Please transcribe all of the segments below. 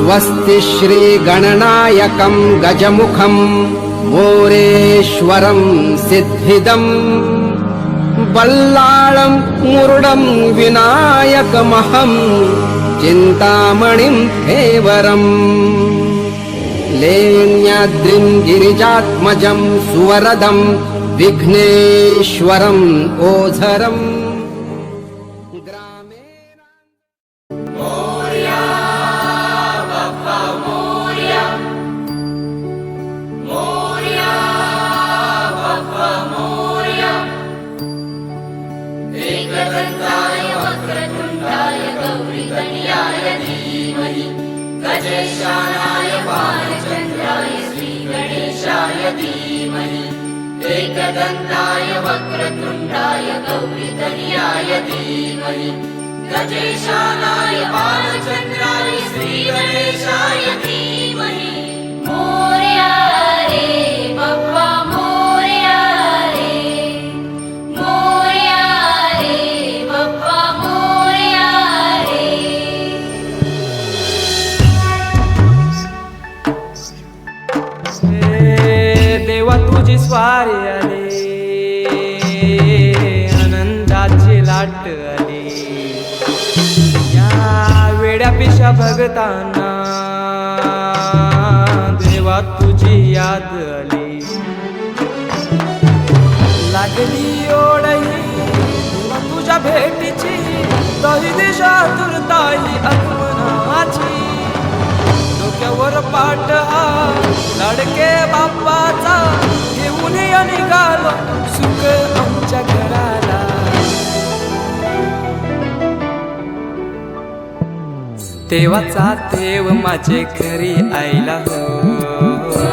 स्वस्ति श्रीगणनायकं गजमुखं मोरेश्वरं सिद्धिदं बल्लाळं मुरुडं विनायकमहं चिन्तामणिं हेवरम् लेण्याद्रिं गिरिजात्मजं सुवरदं विघ्नेश्वरम् ओझरम् गजेशानाय बालचन्द्राय श्रीगणेशाय धीमहि एकदन्ताय वक्रतुण्डाय गौरीतनयाय धीमहि गजेशानाय बालचन्द्राय श्रीगणेशाय धीमहि मोरया रे बप्पा मोरया रे मोरया रे बप्पा मोरया रे देवा तुझी स्वारी आली आनंदाची लाट आली या वेड्या पिशा भगतांना देवा तुझी याद आली लागली ओढही देवा तुझ्या भेटीची तरी दिशा तुरताई आगमनाची डोक्यावर पाट हा लाडके बाप्पाचा घेऊन या निघालो सुख आमच्या घराला देवाचा देव माझे घरी आयला हो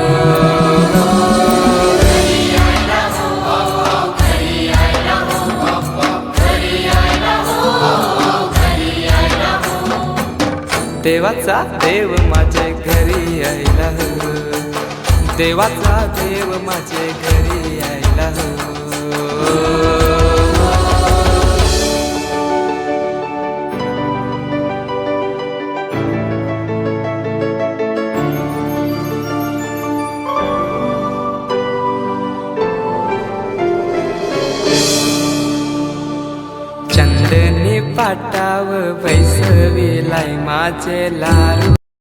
देवाचा देव माझे घरी आयला हो देवाचा देव माझे घरी आयला हो चंदनी पाटाव बैसविलाय माझे लारू